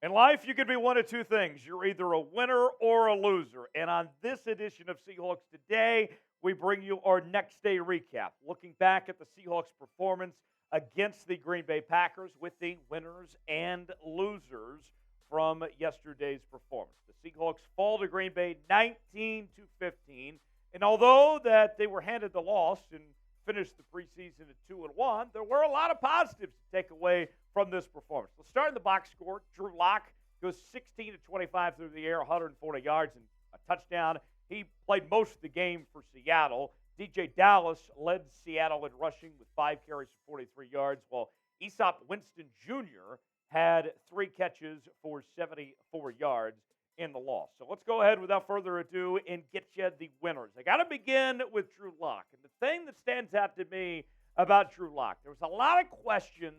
In life, you can be one of two things. You're either a winner or a loser. And on this edition of Seahawks Today, we bring you our next day recap, looking back at the Seahawks' performance against the Green Bay Packers with the winners and losers from yesterday's performance. The Seahawks fall to Green Bay 19-15. And although that they were handed the loss and finished the preseason at 2-1, there were a lot of positives to take away from this performance. Let's start in the box score. Drew Lock goes 16-25 through the air, 140 yards and a touchdown. He played most of the game for Seattle. DJ Dallas led Seattle in rushing with 5 carries for 43 yards, while Aesop Winston Jr. had 3 catches for 74 yards in the loss. So let's go ahead without further ado and get you the winners. I got to begin with Drew Lock. And the thing that stands out to me about Drew Lock, there was a lot of questions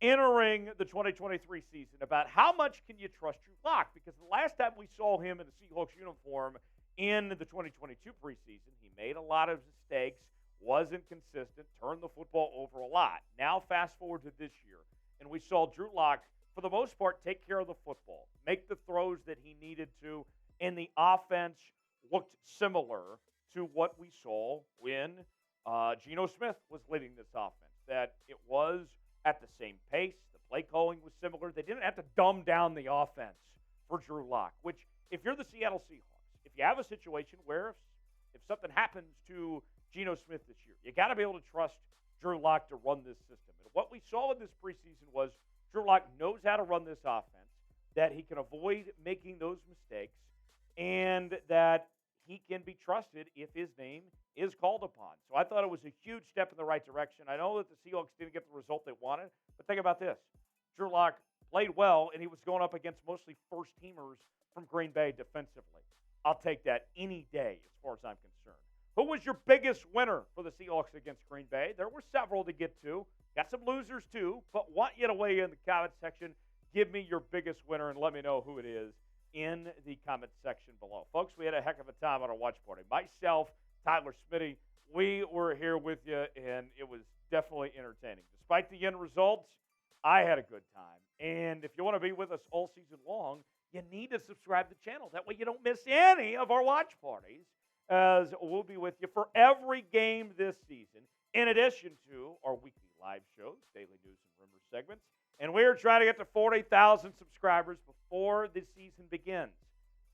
entering the 2023 season about how much can you trust Drew Lock, because the last time we saw him in a Seahawks uniform in the 2022 preseason, he made a lot of mistakes, wasn't consistent, turned the football over a lot. Now fast forward to this year, and we saw Drew Lock, for the most part, take care of the football, make the throws that he needed to, and the offense looked similar to what we saw when Geno Smith was leading this offense, that it was at the same pace. The play calling was similar. They didn't have to dumb down the offense for Drew Lock, which, if you're the Seattle Seahawks, if you have a situation where if something happens to Geno Smith this year, you got to be able to trust Drew Lock to run this system. And what we saw in this preseason was Drew Lock knows how to run this offense, that he can avoid making those mistakes, and that he can be trusted if his name is called upon. So I thought it was a huge step in the right direction. I know that the Seahawks didn't get the result they wanted, but think about this. Drew Lock played well, and he was going up against mostly first-teamers from Green Bay defensively. I'll take that any day as far as I'm concerned. Who was your biggest winner for the Seahawks against Green Bay? There were several to get to. Got some losers too, but want you to weigh in the comment section. Give me your biggest winner and let me know who it is in the comment section below. Folks, we had a heck of a time on our watch party. Myself, Tyler Smitty, we were here with you, and it was definitely entertaining. Despite the end results, I had a good time. And if you want to be with us all season long, you need to subscribe to the channel. That way you don't miss any of our watch parties, as we'll be with you for every game this season, in addition to our weekly live shows, daily news and rumor segments. And we're trying to get to 40,000 subscribers before the season begins.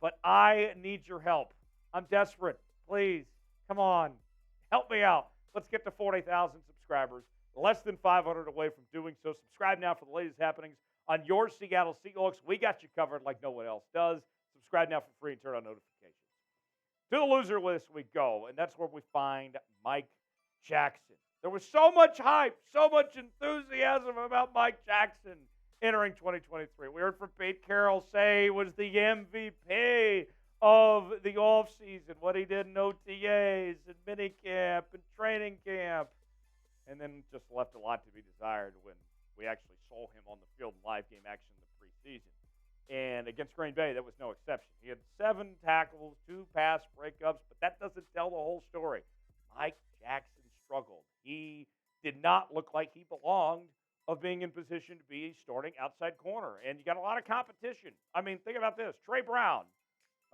But I need your help. I'm desperate. Please, come on. Help me out. Let's get to 40,000 subscribers. Less than 500 away from doing so. Subscribe now for the latest happenings on your Seattle Seahawks. We got you covered like no one else does. Subscribe now for free and turn on notifications. To the loser list we go, and that's where we find Mike Jackson. There was so much hype, so much enthusiasm about Mike Jackson entering 2023. We heard from Pete Carroll say he was the MVP of the offseason, what he did in OTAs and minicamp and training camp, and then just left a lot to be desired when we actually saw him on the field in live game action in the preseason. And against Green Bay, that was no exception. He had 7 tackles, 2 pass breakups, but that doesn't tell the whole story. Mike Jackson struggled. He did not look like he belonged of being in position to be a starting outside corner. And you got a lot of competition. I mean, think about this. Tre Brown,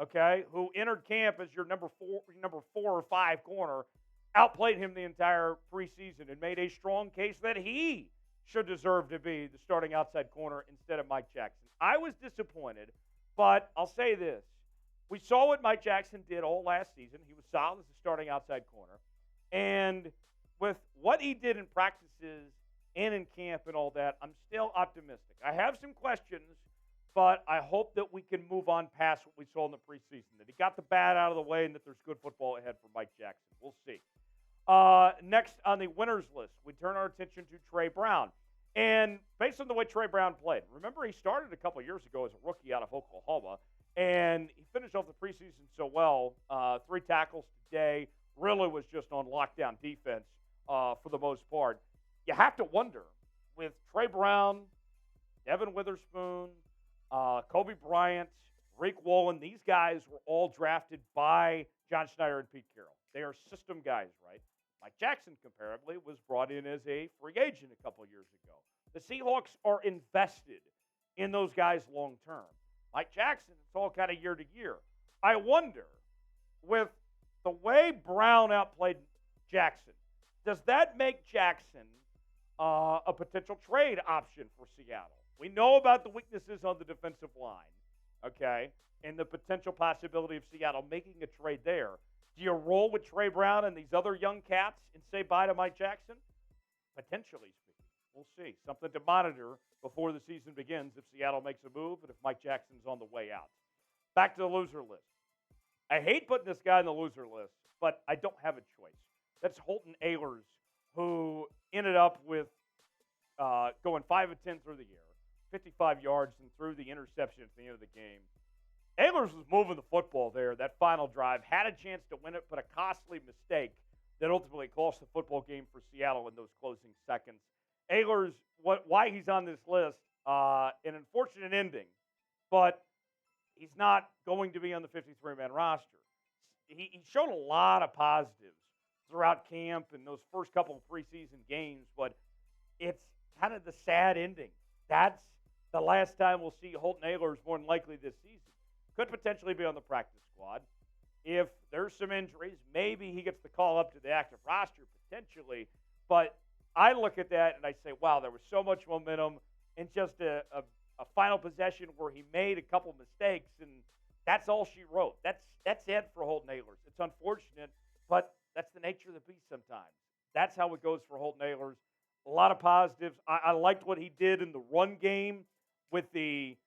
okay, who entered camp as your number 4 or 5 corner, outplayed him the entire preseason and made a strong case that he should deserve to be the starting outside corner instead of Mike Jackson. I was disappointed, but I'll say this. We saw what Mike Jackson did all last season. He was solid as a starting outside corner. And with what he did in practices and in camp and all that, I'm still optimistic. I have some questions, but I hope that we can move on past what we saw in the preseason, that he got the bad out of the way and that there's good football ahead for Mike Jackson. We'll see. Next on the winners list, we turn our attention to Tre Brown. And based on the way Tre Brown played, remember he started a couple years ago as a rookie out of Oklahoma, and he finished off the preseason so well, 3 tackles today, really was just on lockdown defense for the most part. You have to wonder, with Tre Brown, Devin Witherspoon, Kobe Bryant, Reek Wallen, these guys were all drafted by John Schneider and Pete Carroll. They are system guys, right? Mike Jackson, comparably, was brought in as a free agent a couple years ago. The Seahawks are invested in those guys long term. Mike Jackson, it's all kind of year to year. I wonder, with the way Brown outplayed Jackson, does that make Jackson a potential trade option for Seattle? We know about the weaknesses on the defensive line, okay, and the potential possibility of Seattle making a trade there. Do you roll with Tre Brown and these other young cats and say bye to Mike Jackson? Potentially speaking. We'll see. Something to monitor before the season begins if Seattle makes a move and if Mike Jackson's on the way out. Back to the loser list. I hate putting this guy on the loser list, but I don't have a choice. That's Holton Ahlers, who ended up with going 5 of 10 through the year, 55 yards, and threw the interception at the end of the game. Ahlers was moving the football there, that final drive, had a chance to win it, but a costly mistake that ultimately cost the football game for Seattle in those closing seconds. Ahlers, why he's on this list, an unfortunate ending, but he's not going to be on the 53-man roster. He showed a lot of positives throughout camp and those first couple of preseason games, but it's kind of the sad ending. That's the last time we'll see Holton Ahlers more than likely this season. Could potentially be on the practice squad. If there's some injuries, maybe he gets the call up to the active roster potentially. But I look at that and I say, wow, there was so much momentum in just a final possession where he made a couple mistakes, and that's all she wrote. That's it for Holton Ahlers. It's unfortunate, but that's the nature of the beast sometimes. That's how it goes for Holton Ahlers. A lot of positives. I liked what he did in the run game with the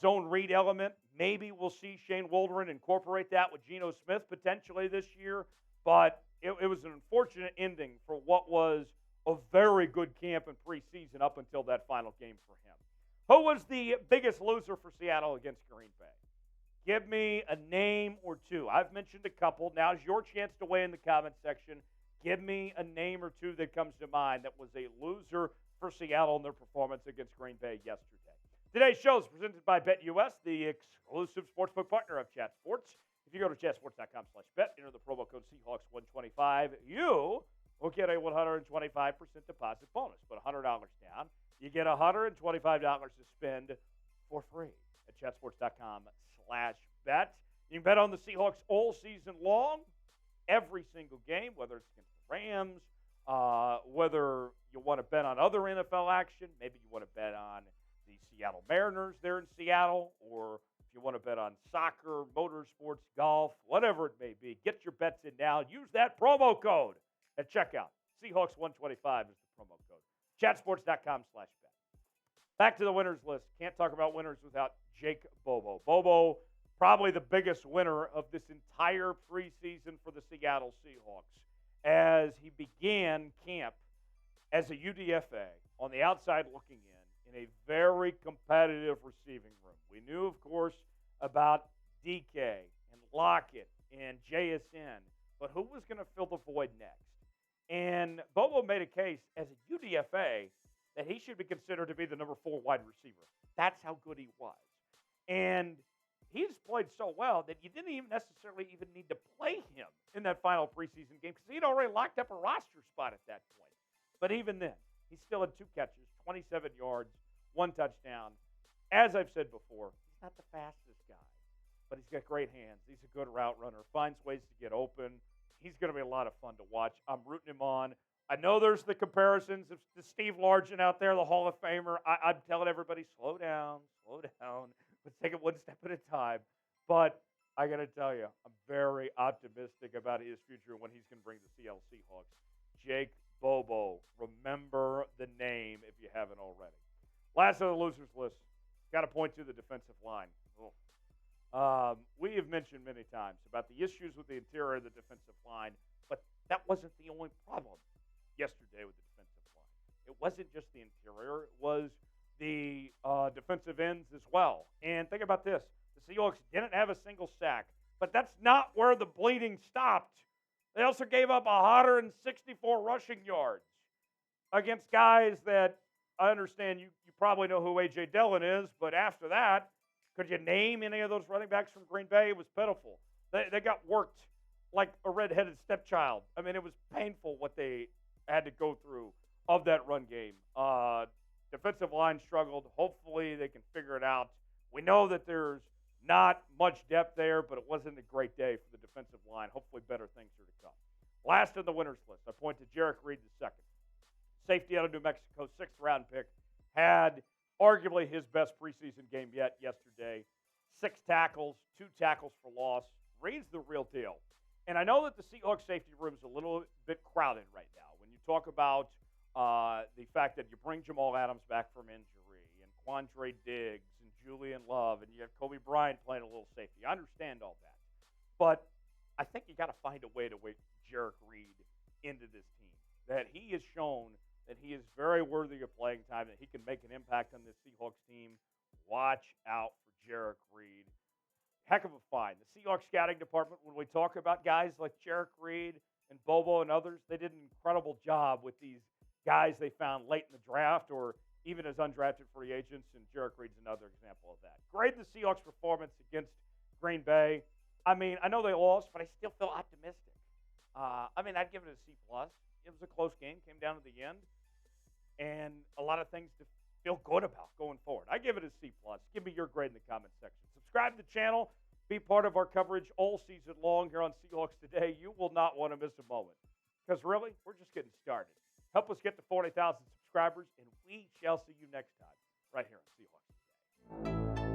zone read element. Maybe we'll see Shane Waldron incorporate that with Geno Smith potentially this year, but it was an unfortunate ending for what was a very good camp in preseason up until that final game for him. Who was the biggest loser for Seattle against Green Bay? Give me a name or two. I've mentioned a couple. Now's your chance to weigh in the comment section. Give me a name or two that comes to mind that was a loser for Seattle in their performance against Green Bay yesterday. Today's show is presented by BetUS, the exclusive sportsbook partner of Chat Sports. If you go to chatsports.com/bet, enter the promo code Seahawks125, you will get a 125% deposit bonus. Put $100 down, you get $125 to spend for free at chatsports.com/bet. You can bet on the Seahawks all season long, every single game, whether it's against the Rams, whether you want to bet on other NFL action, maybe you want to bet on the Seattle Mariners there in Seattle, or if you want to bet on soccer, motorsports, golf, whatever it may be, get your bets in now. Use that promo code at checkout. Seahawks125 is the promo code. Chatsports.com/bet. Back to the winners list. Can't talk about winners without Jake Bobo. Bobo, probably the biggest winner of this entire preseason for the Seattle Seahawks, as he began camp as a UDFA on the outside looking in a very competitive receiving room. We knew, of course, about DK and Lockett and JSN, but who was going to fill the void next? And Bobo made a case as a UDFA that he should be considered to be the number 4 wide receiver. That's how good he was. And he's played so well that you didn't even necessarily even need to play him in that final preseason game because he'd already locked up a roster spot at that point. But even then, he still had 2 catches, 27 yards, 1 touchdown. As I've said before, he's not the fastest guy, but he's got great hands. He's a good route runner, finds ways to get open. He's going to be a lot of fun to watch. I'm rooting him on. I know there's the comparisons of Steve Largent out there, the Hall of Famer. I'm telling everybody, slow down. Let's take it one step at a time. But I got to tell you, I'm very optimistic about his future and what he's going to bring to the Seattle Seahawks. Jake Bobo. Remember the name if you haven't already. Last on the losers list, got to point to the defensive line. We have mentioned many times about the issues with the interior of the defensive line, but that wasn't the only problem yesterday with the defensive line. It wasn't just the interior. It was the defensive ends as well. And think about this. The Seahawks didn't have a single sack, but that's not where the bleeding stopped. They also gave up 164 rushing yards against guys that I understand you probably know who A.J. Dillon is, but after that, could you name any of those running backs from Green Bay? It was pitiful. They got worked like a redheaded stepchild. I mean, it was painful what they had to go through of that run game. Defensive line struggled. Hopefully they can figure it out. We know that there's not much depth there, but it wasn't a great day for the defensive line. Hopefully better things are to come. Last on the winners list, I point to Jerrick Reed II. Safety out of New Mexico, 6th-round pick. Had arguably his best preseason game yet yesterday. 6 tackles, 2 tackles for loss. Reed's the real deal. And I know that the Seahawks safety room is a little bit crowded right now. When you talk about the fact that you bring Jamal Adams back from injury and Quandre Diggs and Julian Love and you have Kobe Bryant playing a little safety. I understand all that. But I think you got to find a way to work Jerrick Reed into this team. That he has shown that he is very worthy of playing time, that he can make an impact on this Seahawks team. Watch out for Jerrick Reed. Heck of a find. The Seahawks scouting department, when we talk about guys like Jerrick Reed and Bobo and others, they did an incredible job with these guys they found late in the draft or even as undrafted free agents, and Jerrick Reed's another example of that. Grade the Seahawks' performance against Green Bay. I mean, I know they lost, but I still feel optimistic. I'd give it a C+. It was a close game, came down to the end, and a lot of things to feel good about going forward. I give it a C+. Give me your grade in the comment section. Subscribe to the channel. Be part of our coverage all season long here on Seahawks Today. You will not want to miss a moment because, really, we're just getting started. Help us get to 40,000 subscribers, and we shall see you next time right here on Seahawks Today.